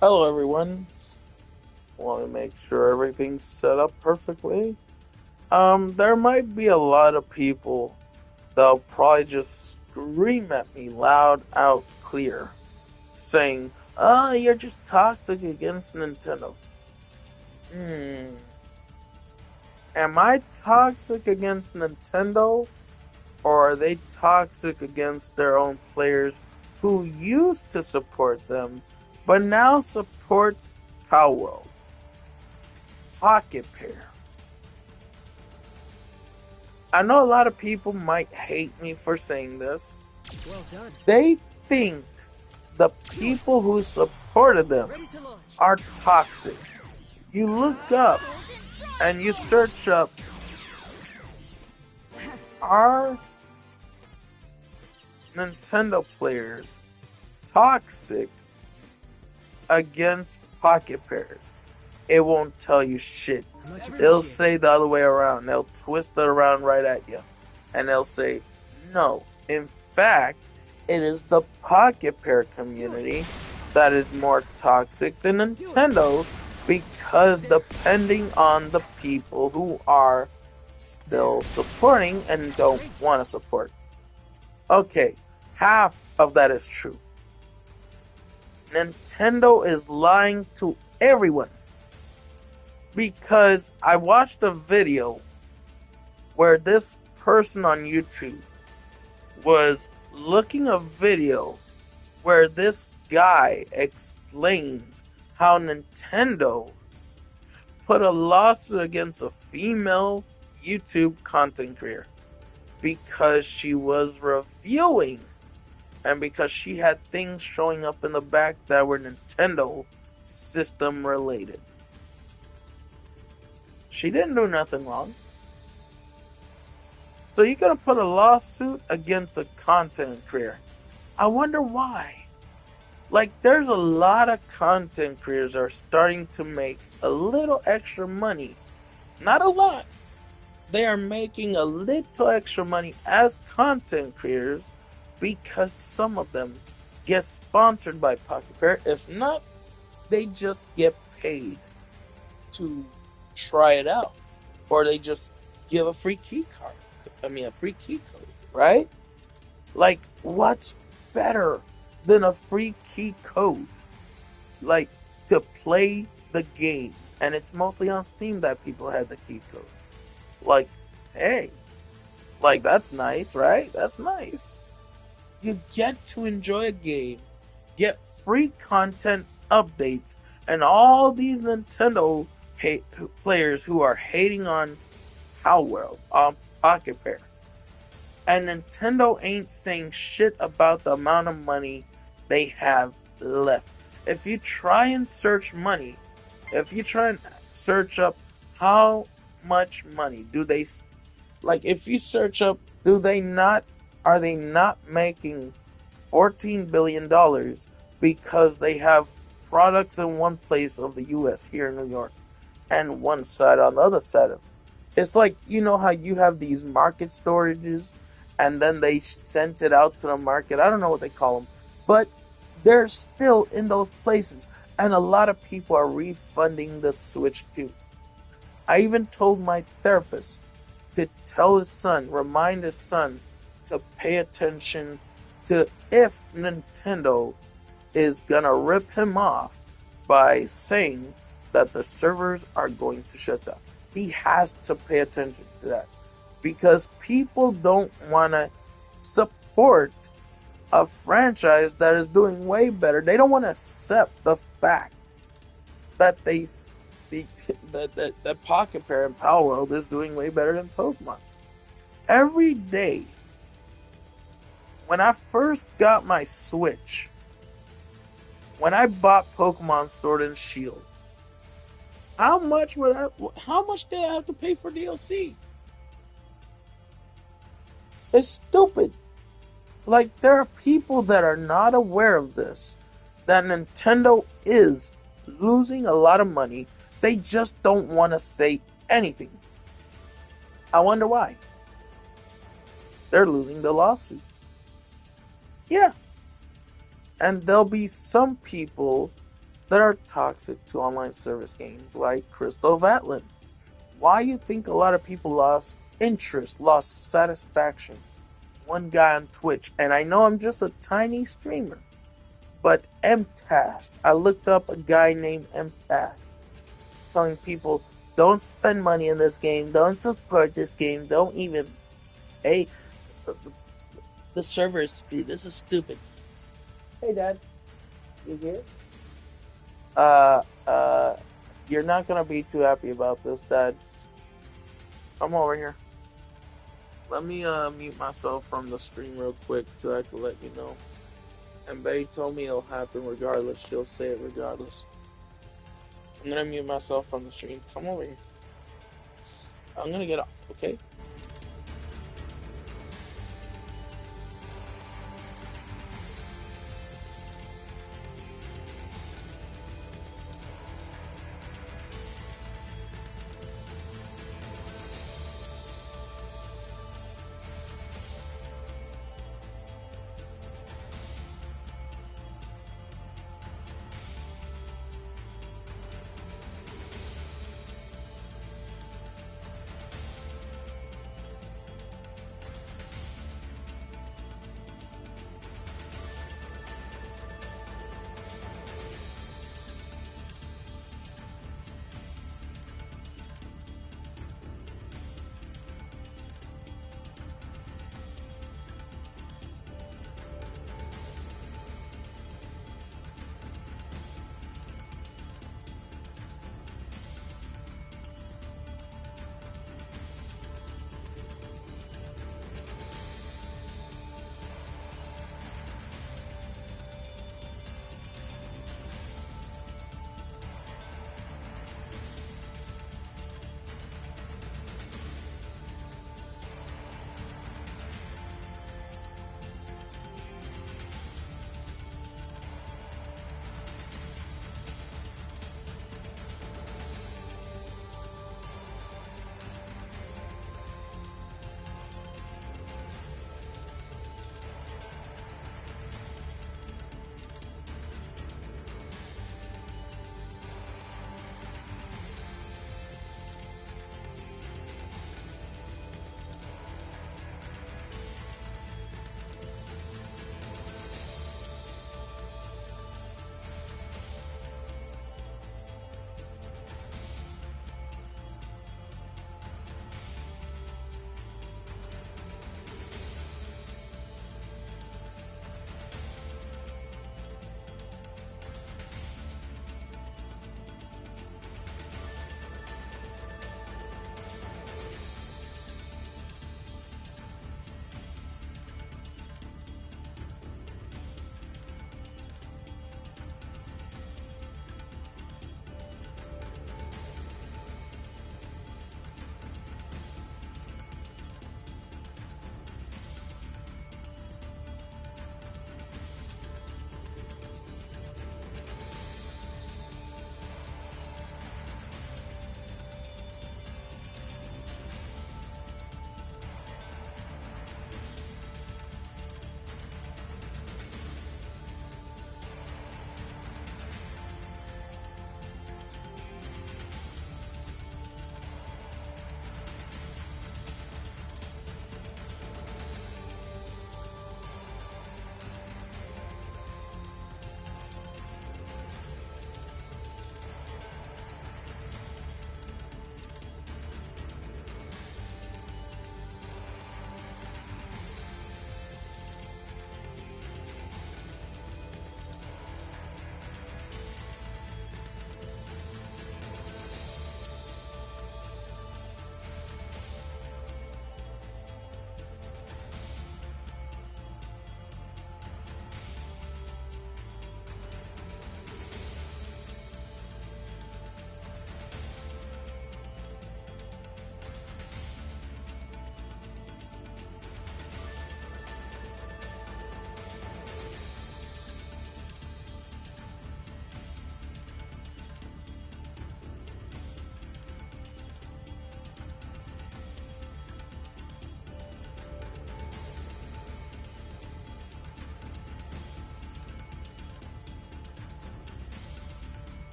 Hello, everyone. Want to make sure everything's set up perfectly. There might be a lot of people that'll probably just scream at me loud out clear, saying, "Oh, you're just toxic against Nintendo." Hmm. Am I toxic against Nintendo, or are they toxic against their own players who used to support them, but now supports Palworld, Pocket Pair? I know a lot of people might hate me for saying this. Well done. They think the people who supported them Ready to launch. are toxic. You look up and you search up, are Nintendo players toxic against Pocket Pairs? It won't tell you shit. Much It'll appreciated. say the other way around. They'll twist it around right at you. And they'll say, no. In fact, it is the Pocket Pair community that is more toxic than Nintendo because depending on the people who are still supporting and don't want to support. Okay, half of that is true. Nintendo is lying to everyone because I watched a video where this person on YouTube was looking a video where this guy explains how Nintendo put a lawsuit against a female YouTube content creator because she was reviewing and because she had things showing up in the back that were Nintendo system related. She didn't do nothing wrong. So you're gonna put a lawsuit against a content creator. I wonder why. Like, there's a lot of content creators that are starting to make a little extra money. Not a lot. They are making a little extra money as content creators because some of them get sponsored by Pocket Pair. If not, they just get paid to try it out. Or they just give a free key card. A free key code, right? Like, what's better than a free key code? Like, to play the game. And it's mostly on Steam that people had the key code. Like, hey, like, that's nice, right? That's nice. You get to enjoy a game, get free content updates, and all these Nintendo players who are hating on Palworld, on Pocket Pair. And Nintendo ain't saying shit about the amount of money they have left. If you try and search money, if you try and search up how much money do they, like, if you search up, are they not making $14 billion because they have products in one place of the US here in New York and one side on the other side of. It's like, you know how you have these market storages and then they sent it out to the market. I don't know what they call them, but they're still in those places, and a lot of people are refunding the Switch too. I even told my therapist to tell his son, remind his son to pay attention to if Nintendo is gonna rip him off by saying that the servers are going to shut down. He has to pay attention to that because people don't want to support a franchise that is doing way better. They don't want to accept the fact that that Pocket Pair and Palworld is doing way better than Pokemon. Every day, when I first got my Switch, when I bought Pokemon Sword and Shield, how much did I have to pay for DLC? It's stupid. Like, there are people that are not aware of this, that Nintendo is losing a lot of money. They just don't want to say anything. I wonder why. They're losing the lawsuit. Yeah. And there'll be some people that are toxic to online service games like Crystal of Atlan. Why you think a lot of people lost interest, lost satisfaction? One guy on Twitch, and I know I'm just a tiny streamer, but MTash. I looked up a guy named MTash telling people, don't spend money in this game, don't support this game, don't even. Hey, the server is screwed. This is stupid. Hey, Dad, you here? Uh, uh, you're not gonna be too happy about this, Dad. Come over here. Let me mute myself from the stream real quick so I can let you know. And Bay told me it'll happen regardless. She'll say it regardless. I'm gonna mute myself from the stream. Come over here. I'm gonna get off, okay?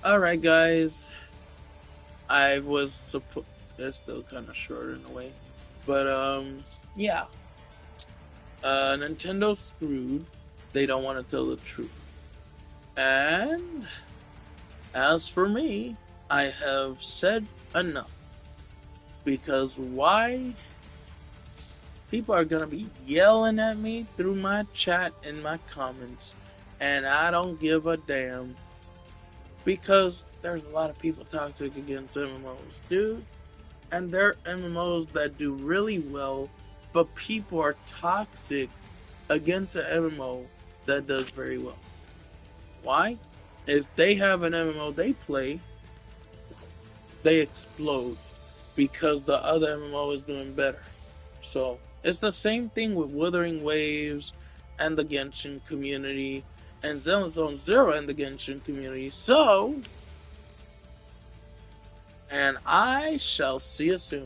Alright, guys. I was supposed. It's still kind of short in a way. But, yeah. Nintendo screwed. They don't want to tell the truth. And as for me, I have said enough. Because why? People are gonna be yelling at me through my chat and my comments, and I don't give a damn. Because there's a lot of people toxic against MMOs, dude. And there are MMOs that do really well, but people are toxic against an MMO that does very well. Why? If they have an MMO they play, they explode because the other MMO is doing better. So it's the same thing with Wuthering Waves and the Genshin community and Zenless Zone Zero and the Genshin community. So, and I shall see you soon.